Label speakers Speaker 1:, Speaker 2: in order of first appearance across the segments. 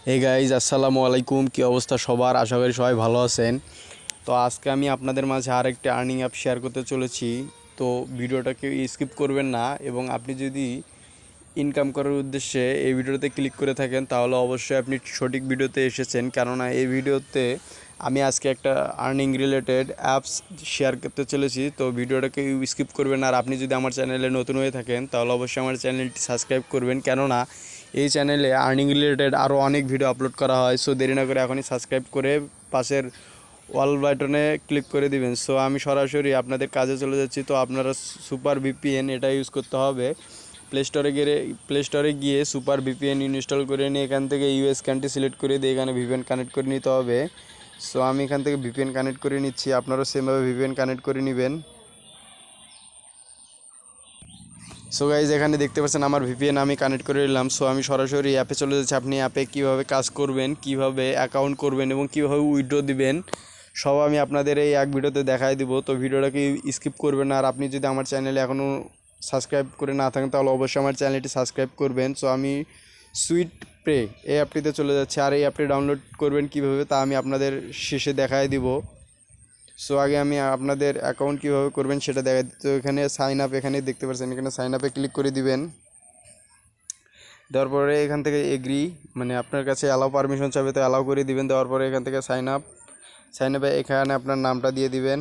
Speaker 1: Hey guys, আসসালামু আলাইকুম। কী অবস্থা সবার? আশা করি সবাই ভালো আছেন। তো আজকে আমি আপনাদের মাঝে আরেকটি আর্নিং অ্যাপ শেয়ার করতে চলেছি। তো ভিডিওটাকে স্কিপ করবেন না, এবং আপনি যদি ইনকাম করার উদ্দেশ্যে এই ভিডিওতে ক্লিক করে থাকেন তাহলে অবশ্যই আপনি সঠিক ভিডিওতে এসেছেন, কেননা এই ভিডিওতে আমি আজকে একটা আর্নিং রিলেটেড অ্যাপস শেয়ার করতে চলেছি। তো ভিডিওটাকে স্কিপ করবেন না। আর আপনি যদি আমার চ্যানেলে নতুন হয়ে থাকেন তাহলে অবশ্যই আমার চ্যানেলটি সাবস্ক্রাইব করবেন, কেননা এই চ্যানেলে আর্নিং রিলেটেড আরও অনেক ভিডিও আপলোড করা হয়। সো দেরি না করে এখনই সাবস্ক্রাইব করে পাশের অল বাটনে ক্লিক করে দিবেন। সো আমি সরাসরি আপনাদের কাজে চলে যাচ্ছি। তো আপনারা সুপার ভিপিএন এটা ইউজ করতে হবে। প্লে স্টোরে গিয়ে সুপার ভিপিএন ইনস্টল করে নিয়ে এখান থেকে ইউএস কান্ট্রি সিলেক্ট করে দিয়ে এখানে ভিপিএন কানেক্ট করে নিতে হবে। সো আমি এখান থেকে ভিপিএন কানেক্ট করে নিচ্ছি, আপনারাও সেমভাবে ভিপিএন কানেক্ট করে নেবেন। সো গাইজ, এখানে দেখতে পাচ্ছেন আমার ভিপিএন আমি কানেক্ট করে নিলাম। সো আমি সরাসরি অ্যাপে চলে যাচ্ছি। আপনি অ্যাপে কীভাবে কাজ করবেন, কীভাবে অ্যাকাউন্ট করবেন এবং কীভাবে উইথড্র দিবেন সব আমি আপনাদের এই এক ভিডিওতে দেখাই দিব। তো ভিডিওটাকে স্কিপ করবেন না। আর আপনি যদি আমার চ্যানেলে এখনও সাবস্ক্রাইব করে না থাকেন তাহলে অবশ্যই আমার চ্যানেলটি সাবস্ক্রাইব করবেন। সো আমি সুইট পে এই অ্যাপটিতে চলে যাচ্ছি। আর এই অ্যাপটি ডাউনলোড করবেন কীভাবে তা আমি আপনাদের শেষে দেখাই দিব। সো আগে আমি আপনাদের অ্যাকাউন্ট কীভাবে করবেন সেটা দেখা। তো এখানে সাইন আপ এখানে দেখতে পাচ্ছেন, এখানে সাইন আপে ক্লিক করে দিবেন। দেওয়ার পরে এখান থেকে এগ্রি, মানে আপনার কাছে অ্যালাউ পারমিশন চাবে, তো অ্যালাউ করে দিবেন। দেওয়ার পরে এখান থেকে সাইন আপে এখানে আপনার নামটা দিয়ে দিবেন।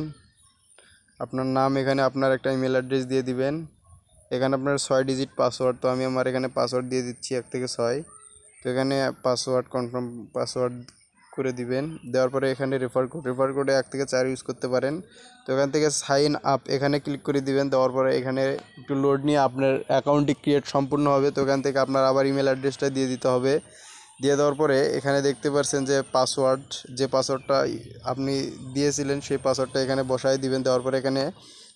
Speaker 1: আপনার নাম, এখানে আপনার একটা ইমেল অ্যাড্রেস দিয়ে দিবেন। এখানে আপনার 6 ডিজিট পাসওয়ার্ড, তো আমি আমার এখানে পাসওয়ার্ড দিয়ে দিচ্ছি 1 থেকে 6। তো এখানে পাসওয়ার্ড কনফার্ম পাসওয়ার্ড করে দিবেন। দেওয়ার পরে এখানে রেফার কোডে 1 থেকে 4 ইউজ করতে পারেন। তো এখান থেকে সাইন আপ এখানে ক্লিক করে দিবেন। দেওয়ার পরে এখানে একটু লোড নিয়ে আপনার অ্যাকাউন্টটি ক্রিয়েট সম্পূর্ণ হবে। তো এখান থেকে আপনার আবার ইমেল অ্যাড্রেসটা দিয়ে দিতে হবে। দিয়ে দেওয়ার পরে এখানে দেখতে পাচ্ছেন যে পাসওয়ার্ডটা আপনি দিয়েছিলেন সেই পাসওয়ার্ডটা এখানে বসায় দিবেন। দেওয়ার পরে এখানে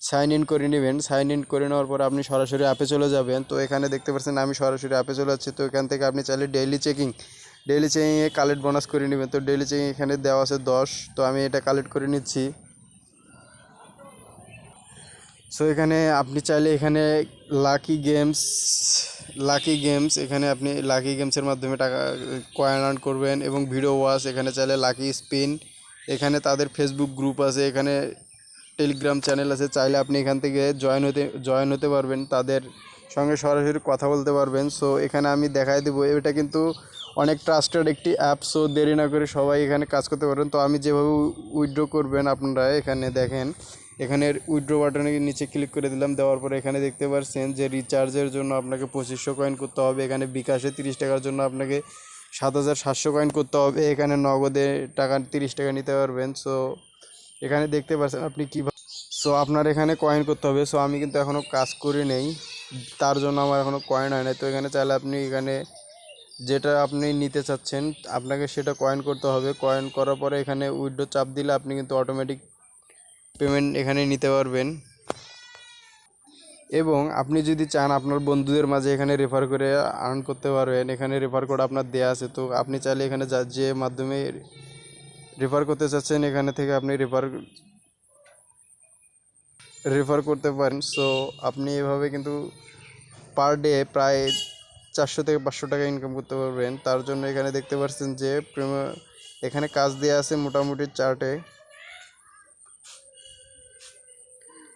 Speaker 1: সাইন ইন করে নেবেন। সাইন ইন করে নেওয়ার পরে আপনি সরাসরি অ্যাপে চলে যাবেন। তো এখানে দেখতে পাচ্ছেন আমি সরাসরি অ্যাপে চলে যাচ্ছি। তো এখান থেকে আপনি চাইলে ডেইলি চেকিংয়ে কালেক্ট বোনাস করে নেবেন। তো ডেইলি চেকিং এখানে দেওয়া আছে 10, তো আমি এটা কালেক্ট করে নিচ্ছি। সো এখানে আপনি চাইলে এখানে লাকি গেমস এখানে আপনি লাকি গেমসের মাধ্যমে টাকা কয়েন আর্ন করবেন, এবং ভিডিও ওয়াচ এখানে চাইলে লাকি স্পিন, এখানে তাদের ফেসবুক গ্রুপ আছে, এখানে টেলিগ্রাম চ্যানেল আছে, চাইলে আপনি এখান থেকে জয়েন হতে পারবেন, তাদের সঙ্গে সরাসরি কথা বলতে পারবেন। সো এখানে আমি দেখাই দেবো, এটা কিন্তু অনেক ট্রাস্টেড একটি অ্যাপ। সো দেরি না করে সবাই এখানে কাজ করতে পারবেন। তো আমি যেভাবে উইথড্র করবেন আপনারা এখানে দেখেন, এখানে উইথড্র বাটনের নিচে ক্লিক করে দিলাম। দেওয়ার পরে এখানে দেখতে পাচ্ছেন যে রিচার্জের জন্য আপনাকে 2500 কয়েন করতে হবে। এখানে বিকাশে 30 টাকার জন্য আপনাকে 7700 কয়েন করতে হবে। এখানে নগদে টাকা 30 টাকা নিতে পারবেন। সো এখানে দেখতে পাচ্ছেন আপনি কীভাবে। সো আপনার এখানে কয়েন করতে হবে। সো আমি কিন্তু এখনও কাজ করে নেই, তার জন্য আমার এখনও কয়েন হয় না। তো এখানে চাইলে আপনি এখানে যেটা আপনি নিতে চাচ্ছেন আপনাকে সেটা কয়েন করতে হবে। কয়েন করার পরে এখানে উইথড্র চাপ দিলে আপনি কিন্তু অটোমেটিক পেমেন্ট এখানে নিতে পারবেন। এবং আপনি যদি চান আপনার বন্ধুদের মাঝে এখানে রেফার করে আর্ন করতে পারবেন। এখানে রেফার কোড আপনার দেওয়া আছে। তো আপনি চাইলে এখানে যে মাধ্যমে রেফার করতে চাচ্ছেন এখানে থেকে আপনি রেফার করতে পারেন। সো আপনি এভাবে কিন্তু পার ডে প্রায় 400 থেকে 500 টাকা ইনকাম করতে পারবেন। তার জন্য এখানে দেখতে পাচ্ছেন যে এখানে কাজ দেওয়া আছে মোটামুটি চার্টে।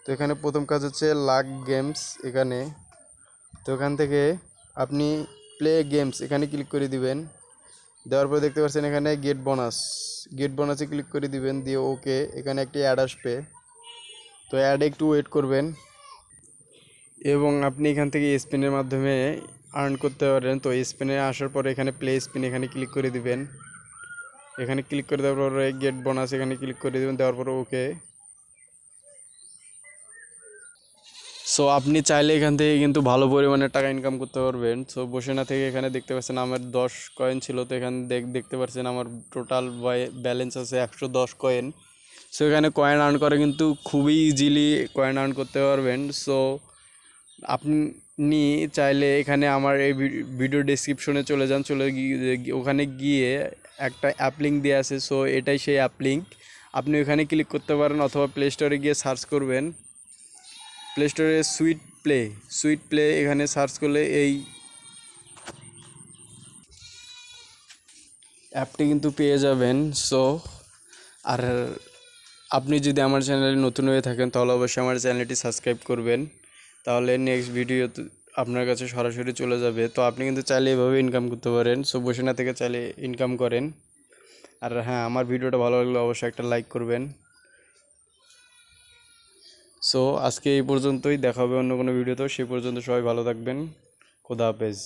Speaker 1: তো এখানে প্রথম কাজ হচ্ছে লাক গেমস এখানে। তো এখান থেকে আপনি প্লে গেমস এখানে ক্লিক করে দিবেন। দেওয়ার পরে দেখতে পাচ্ছেন এখানে গেট বোনাসে ক্লিক করে দিবেন, দিয়ে ওকে এখানে একটি অ্যাড আসবে। তো অ্যাডে একটু ওয়েট করবেন, এবং আপনি এখান থেকে স্পিনের মাধ্যমে আর্ন করতে পারেন। তো স্পিনে আসার পরে এখানে প্লে স্পিন এখানে ক্লিক করে দিবেন। এখানে ক্লিক করে দেওয়ার পরে গেট বোনাস এখানে ক্লিক করে দেবেন। দেওয়ার পরে ওকে। সো আপনি চাইলে এখান থেকে কিন্তু ভালো পরিমাণে টাকা ইনকাম করতে পারবেন। সো বসে না থেকে এখানে দেখতে পাচ্ছেন আমার 10 কয়েন ছিল। তো এখানে দেখতে পাচ্ছেন আমার টোটাল ব্যালেন্স আছে 110 কয়েন। সো এখানে কয়েন আর্ন করে কিন্তু খুবই ইজিলি কয়েন আর্ন করতে পারবেন। সো আপনি চাইলে এখানে আমার এই ভিডিও ডেসক্রিপশনে চলে গিয়ে ওখানে গিয়ে একটা অ্যাপ লিঙ্ক দেওয়া আছে। সো এটাই সেই অ্যাপ লিঙ্ক, আপনি ওখানে ক্লিক করতে পারেন, অথবা প্লে স্টোরে গিয়ে সার্চ করবেন। প্লে স্টোরে সুইট প্লে এখানে সার্চ করলে অ্যাপটি কিন্তু পেয়ে যাবেন। সো আর আপনি যদি আমার চ্যানেলে নতুন হয়ে থাকেন তাহলে অবশ্যই আমার চ্যানেলটি সাবস্ক্রাইব করবেন, তাহলে নেক্সট ভিডিও আপনার কাছে সরাসরি চলে যাবে। তো আপনি কিন্তু চাইলে এভাবে ইনকাম করতে পারেন। সো বসে না থেকে চাইলে ইনকাম করেন। আর হ্যাঁ, আমার ভিডিওটা ভালো লাগলে অবশ্যই একটা লাইক করবেন। সো আজকে এই পর্যন্তই, দেখা হবে অন্য কোনো ভিডিওতেও। সেই পর্যন্ত সবাই ভালো থাকবেন। খোদা হাফেজ।